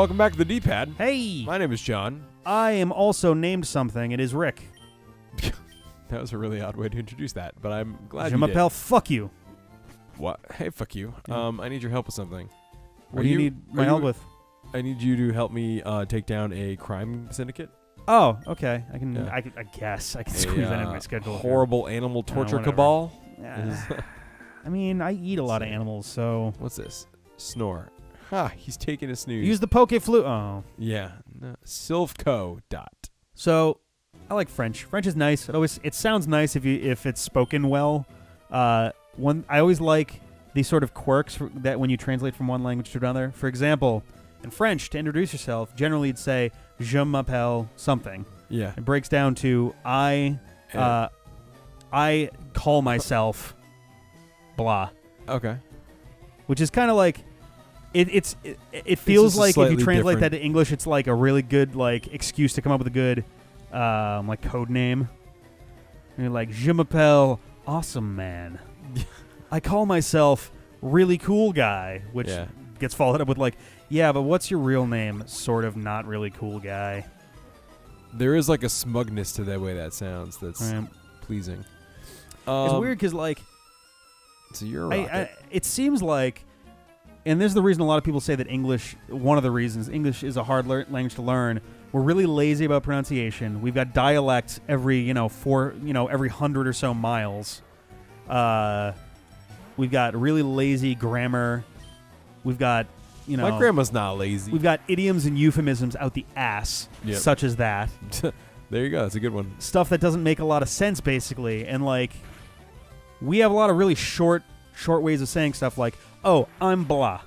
welcome back to the D-Pad. Hey! My name is John. I am also named something. It is Rick. That was a really odd way to introduce that, but I'm glad Je you did. m'appelle fuck you. What? Hey, fuck you. Yeah. I need your help with something. What do you need my help with? I need you to help me take down a crime syndicate. Oh, okay. I can. Yeah. I guess I can squeeze that in my schedule. Horrible animal torture whatever. cabal. I mean, I eat a lot of animals, so What's this? Snore. Ha! He's taking a snooze. use the poke flu. Oh, Yeah. No. Silvco. Dot. so I like French. French is nice. It sounds nice if it's spoken well. I always like these sort of quirks that when you translate from one language to another. For example, in French, to introduce yourself, generally you'd say "Je m'appelle" something. Yeah. It breaks down to I call myself blah, Okay. which is kind of like it feels just like if you slightly translate different. that to English, it's like a really good like excuse to come up with a good like code name. And you're like Je m'appelle Awesome Man. I call myself Really Cool Guy, which Yeah. gets followed up with like, yeah, but what's your real name? Sort of not really cool guy. There is like a smugness to the way that sounds that's Right. pleasing. It's weird because like So you're a rocket. it seems like, and this is the reason a lot of people say that English, one of the reasons English is a hard language to learn. We're really lazy about pronunciation. We've got dialects every, every 100 or so miles. We've got really lazy grammar. We've got, My grandma's not lazy. we've got idioms and euphemisms out the ass, Yep. such as that. There you go. That's a good one. Stuff that doesn't make a lot of sense, basically. And, like, we have a lot of really short ways of saying stuff like, oh, I'm blah,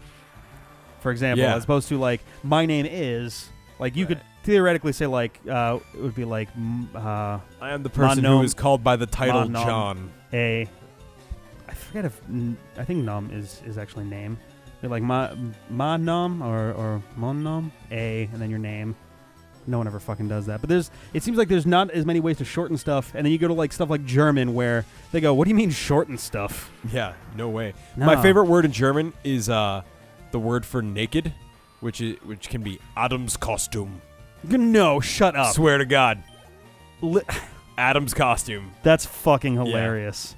for example, Yeah. as opposed to, like, my name is. Like, you could theoretically say, like, it would be like, I am the person nom- who is called by the title nom- John. I forget if, I think nom is actually name. They're like, ma nom or mon nom, and then your name. No one ever fucking does that. But it seems like there's not as many ways to shorten stuff. And then you go to like stuff like German where they go, what do you mean shorten stuff? Yeah, no way. No. My favorite word in German is the word for naked, which can be Adam's costume. No, shut up. Swear to God. Adam's costume. That's fucking hilarious.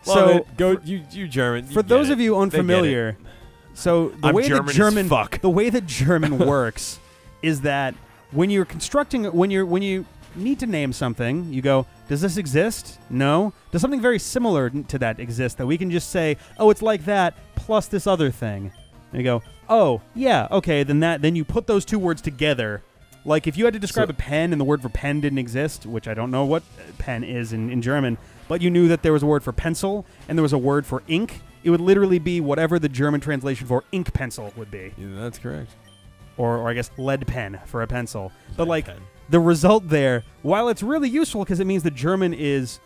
Love So it. Go you German. for those of you They get unfamiliar, so the I'm way German that as German fuck. the way that German works is that when you're constructing when you need to name something, you go, does this exist? No. Does something very similar to that exist that we can just say, oh, it's like that plus this other thing? And you go, oh, yeah, okay, then you put those two words together. Like if you had to describe a pen and the word for pen didn't exist, which I don't know what pen is in German, but you knew that there was a word for pencil and there was a word for ink, it would literally be whatever the German translation for ink pencil would be. Yeah, that's correct. Or I guess lead pen for a pencil. But like pen. the result there, while it's really useful because it means the German is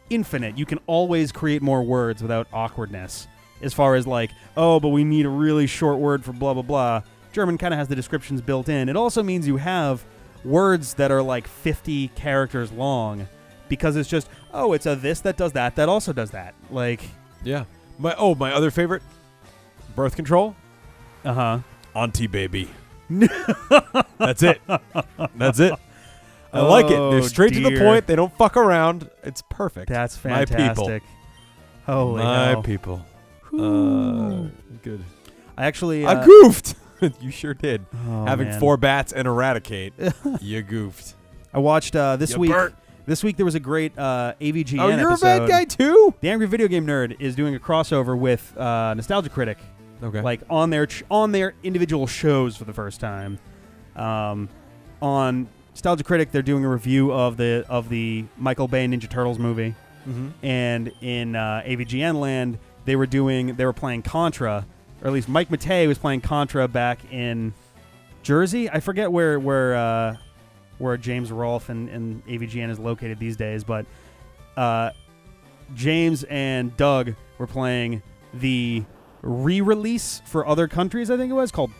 infinite, you can always create more words without awkwardness. As far as like, oh, but we need a really short word for blah, blah, blah. German kind of has the descriptions built in. It also means you have words that are like 50 characters long because it's just, oh, it's a this that does that also does that. Like, Yeah. My other favorite, birth control. Auntie baby. That's it. That's it. I like it. They're straight to the dear. point. They don't fuck around. It's perfect. That's My fantastic. people. Holy My hell. people. Whew. Good. I actually... I goofed. You sure did. oh, Having man. 4 bats and eradicate. You goofed. I watched this You week. burnt. This week there was a great AVGN Oh, you're episode. a bad guy too? The Angry Video Game Nerd is doing a crossover with Nostalgia Critic, Okay. like on their individual shows for the first time. On Nostalgia Critic, they're doing a review of the Michael Bay Ninja Turtles movie, and in AVGN land they were playing Contra, or at least Mike Matei was playing Contra back in Jersey. I forget where James Rolfe and AVGN is located these days, but James and Doug were playing the re-release for other countries, I think it was, called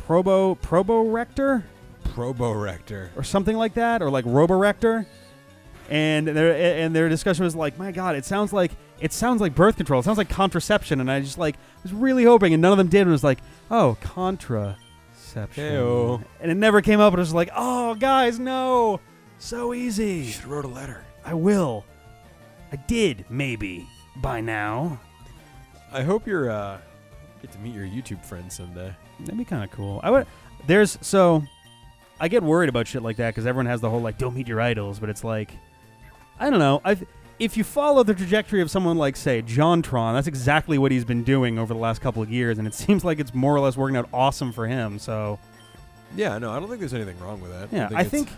Probo-Rector? Probo-Rector. Or something like that, or like Robo-Rector. And their discussion was like, my God, it sounds like it sounds like birth control. It sounds like contraception. And I just like was really hoping, and none of them did. And it was like, oh, contraception. Hey-o. And it never came up. And I was like, oh, guys, no. So easy. You should have wrote a letter. I will. I did, maybe, by now. I hope you're get to meet your YouTube friends someday. That'd be kind of cool. I get worried about shit like that because everyone has the whole, like, don't meet your idols. But it's like, I don't know. If you follow the trajectory of someone like, say, JonTron, that's exactly what he's been doing over the last couple of years. And it seems like it's more or less working out awesome for him. So, yeah, no, I don't think there's anything wrong with that. Yeah, I think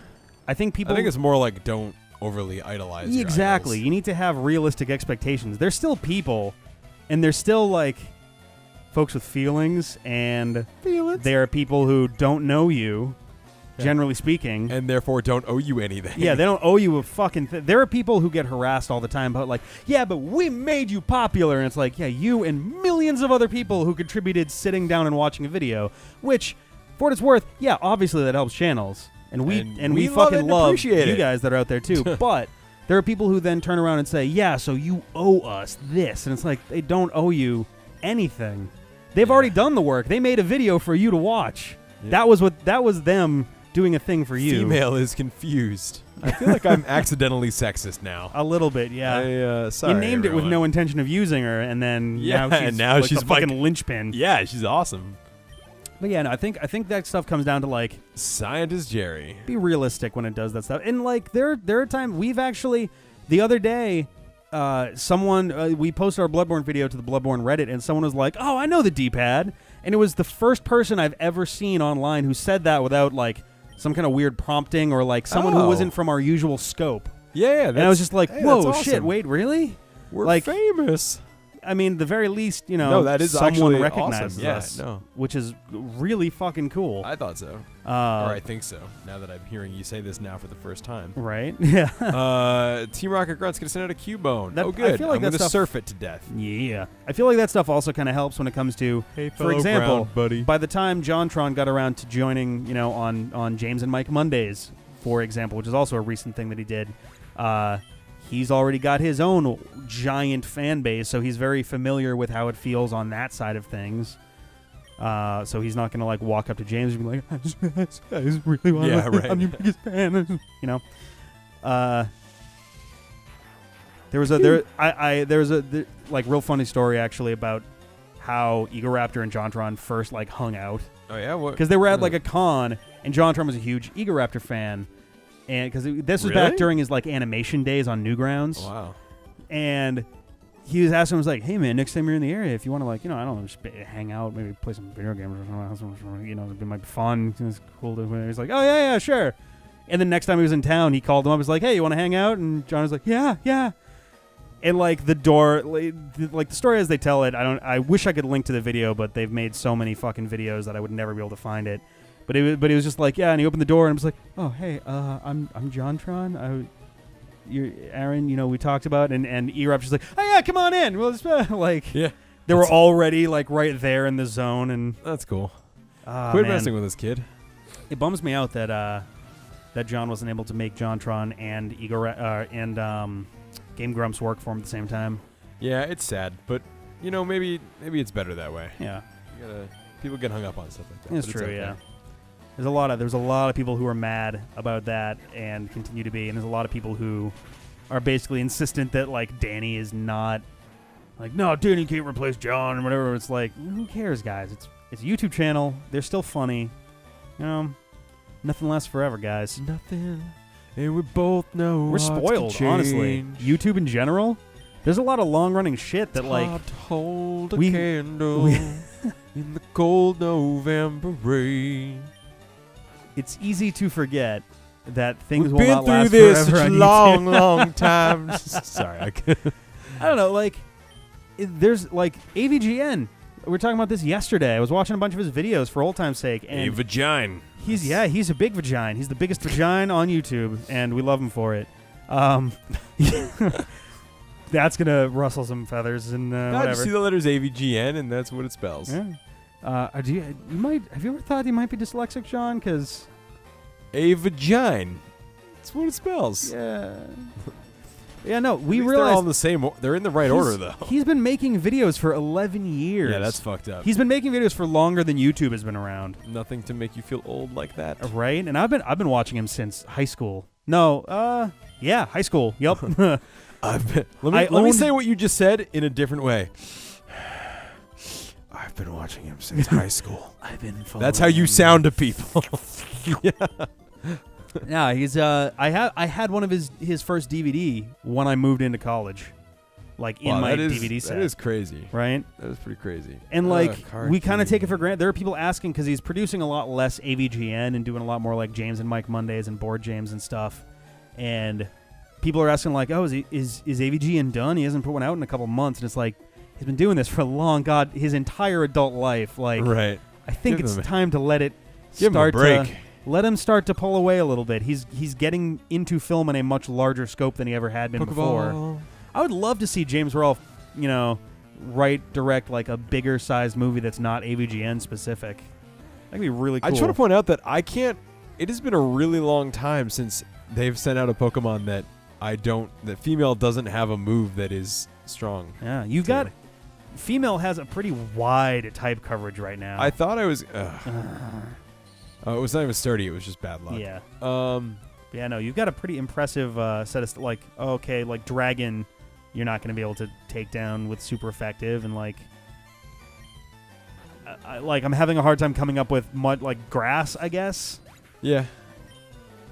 people... I think it's more like don't overly idolize your Exactly. idols. You need to have realistic expectations. They're still people, and they're still, like, folks with feelings, and there are people who don't know you, generally speaking. And therefore don't owe you anything. Yeah, they don't owe you a fucking thing. There are people who get harassed all the time about, like, yeah, but we made you popular. And it's like, yeah, you and millions of other people who contributed sitting down and watching a video, which, for what it's worth, yeah, obviously that helps channels. And we fucking love you guys that are out there too. But there are people who then turn around and say, yeah, so you owe us this. And it's like, they don't owe you anything. They've already done the work. They made a video for you to watch. Yeah. That was them doing a thing for you. Female is confused. I feel like I'm accidentally sexist now. A little bit, yeah. Sorry, you named everyone. it with no intention of using her, and then now she's like, fucking linchpin. Yeah, she's awesome. But yeah, no, I think that stuff comes down to, like, Scientist Jerry. Be realistic when it does that stuff. And, like, there are times we've actually, the other day, we posted our Bloodborne video to the Bloodborne Reddit, and someone was like, oh, I know the D-pad. And it was the first person I've ever seen online who said that without, like, some kind of weird prompting or, like, someone who wasn't from our usual scope. Yeah. And I was just like, whoa, awesome. shit, wait, really? We're like, famous. I mean, the very least, that is someone actually recognizes awesome. us, Yeah, no. which is really fucking cool. I thought so. Or I think so, now that I'm hearing you say this now for the first time. Right? Yeah. Team Rocket Grunt's going to send out a Cubone. Oh, good. I feel like I'm going to stuff, surf it to death. Yeah. I feel like that stuff also kind of helps when it comes to, for example, buddy. By the time JonTron got around to joining, on James and Mike Mondays, for example, which is also a recent thing that he did, he's already got his own giant fan base, so he's very familiar with how it feels on that side of things. So he's not going to, like, walk up to James and be like, I just really want to I'm your biggest fan. There was a real funny story, actually, about how Egoraptor and JonTron first, like, hung out. Oh, yeah? What? Because they were at, like, a con, and JonTron was a huge Egoraptor fan. And because this was back during his, like, animation days on Newgrounds. Oh, wow. And he was asking, was like, hey, man, next time you're in the area, if you want to, like, I don't know, just hang out, maybe play some video games or something, it might be fun. It's cool to. He's like, oh, yeah, sure. And then next time he was in town, he called him up. He was like, hey, you want to hang out? And John was like, yeah. And, like, the door, like, the story as they tell it, I wish I could link to the video, but they've made so many fucking videos that I would never be able to find it. But it was just like, yeah, and he opened the door and was like, oh, hey, I'm JonTron. You're Aaron, we talked about, and Erup's just like, oh, yeah, come on in. Well, they were already, like, right there in the zone. And that's cool. Quit messing with this kid. It bums me out that John wasn't able to make JonTron and Game Grumps work for him at the same time. Yeah, it's sad, but, maybe it's better that way. Yeah. People get hung up on stuff like that. That's true, yeah. There's a lot of people who are mad about that and continue to be, and there's a lot of people who are basically insistent that, like, Danny is not, like, no, Danny can't replace John or whatever. It's like, who cares, guys? It's a YouTube channel. They're still funny. Nothing lasts forever, guys. Nothing. And we both know we're spoiled, honestly. YouTube in general. There's a lot of long-running shit that, like, hard to hold a candle in the cold November rain. It's easy to forget that things We've will not last forever. We've been through this long time. Sorry, I don't know. Like, there's, like, AVGN. We were talking about this yesterday. I was watching a bunch of his videos for old time's sake. And a vagina. He's a big vagina. He's the biggest vagina on YouTube, and we love him for it. That's gonna rustle some feathers and whatever. You see the letters AVGN, and that's what it spells. Yeah. Have you ever thought he might be dyslexic, John? Because a vagina. That's what it spells. Yeah. Yeah, no, we They're realized all in the same. They're in the right order though. He's been making videos for 11 years. Yeah, that's fucked up. He's been making videos for longer than YouTube has been around. Nothing to make you feel old like that, right? And I've been watching him since high school. No, yeah, high school. Yep. Let me say what you just said in a different way. I've been watching him since high school. That's how you sound to people. Yeah. Yeah, he's I had one of his first DVD when I moved into college. Like in my DVD set. That is crazy. Right? That is pretty crazy. And we kind of take it for granted. There are people asking because he's producing a lot less AVGN and doing a lot more like James and Mike Mondays and Board James and stuff. And people are asking like, "Oh, is AVGN done? He hasn't put one out in a couple months." And it's like he's been doing this for his entire adult life. Like, right. I think it's time to let it give start him a break. Let him start to pull away a little bit. He's getting into film in a much larger scope than he ever had been before. I would love to see James Rolfe, direct like a bigger sized movie that's not AVGN specific. That'd be really cool. I just want to point out that it has been a really long time since they've sent out a Pokemon that that female doesn't have a move that is strong. Yeah, female has a pretty wide type coverage right now. I thought I was. Oh, it was not even sturdy. It was just bad luck. Yeah. Yeah, no, you've got a pretty impressive set of like Dragon, you're not going to be able to take down with super effective, and I'm having a hard time coming up with grass, I guess. Yeah.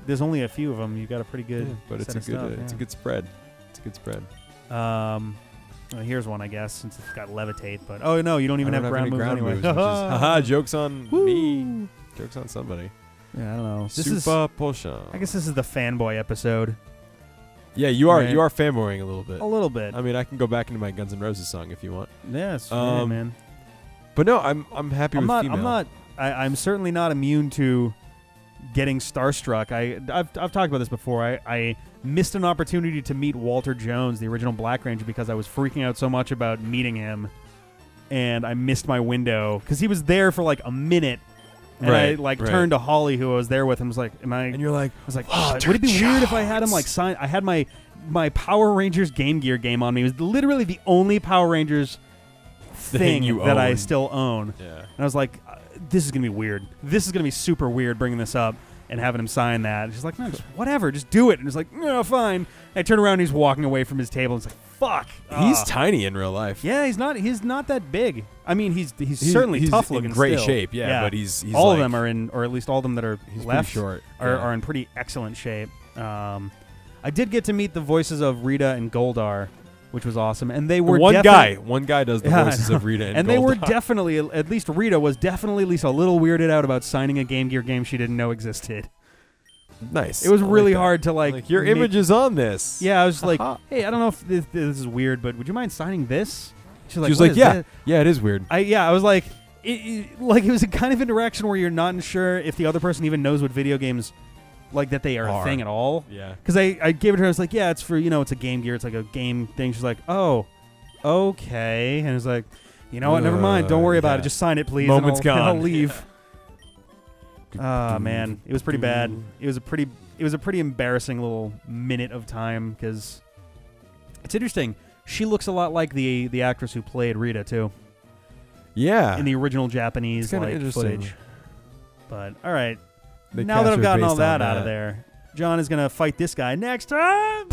There's only a few of them. You've got a pretty good. But it's a good spread. It's a good spread. Well, here's one, I guess, since it's got levitate. But no, you don't even have ground moves anyway. Moves, haha, jokes on me. Jokes on somebody. Yeah, I don't know. Super potion. I guess this is the fanboy episode. Yeah, you are fanboying a little bit. A little bit. I mean, I can go back into my Guns N' Roses song if you want. Yes, man. But no, I'm happy with female. I'm certainly not immune to getting starstruck. I've talked about this before. I missed an opportunity to meet Walter Jones, the original Black Ranger, because I was freaking out so much about meeting him, and I missed my window because he was there for like a minute. And I turned to Holly, who I was there with, and was like, And you're like, I was like, would it be weird if I had him sign? I had my Power Rangers Game Gear game on me. It was literally the only Power Rangers thing that I still own. Yeah. And I was like, this is gonna be weird. This is gonna be super weird bringing this up and having him sign that. And she's like, no, just whatever, just do it. And it's like, no, fine. And I turn around, and he's walking away from his table. And it's like, fuck. He's tiny in real life. Yeah, he's not that big. I mean, he's certainly tough looking. In great still. shape, yeah. But he's all of them are in, or at least all of them that are left short, are in pretty excellent shape. I did get to meet the voices of Rita and Goldar, which was awesome, and they were one guy does the voices of Rita and Goldar. They were definitely, at least Rita was definitely at least a little weirded out about signing a Game Gear game she didn't know existed. Nice. It was really hard to your image is on this. Yeah, I was like, hey, I don't know if this is weird, but would you mind signing this? She was like, yeah, it is weird. I was like, it was a kind of interaction where you're not sure if the other person even knows what video games, that they are a thing at all. Yeah. Because I gave it to her, I was like, yeah, it's for, it's a Game Gear, it's like a game thing. She's like, oh, okay. And it's like, you know what, never mind, don't worry about it, just sign it, please. Moment's gone. And I'll leave. Man, it was pretty bad. It was a pretty embarrassing little minute of time, because it's interesting. She looks a lot like the actress who played Rita too. Yeah, in the original Japanese footage. But all right, now that I've gotten all that out of there, John is gonna fight this guy next time.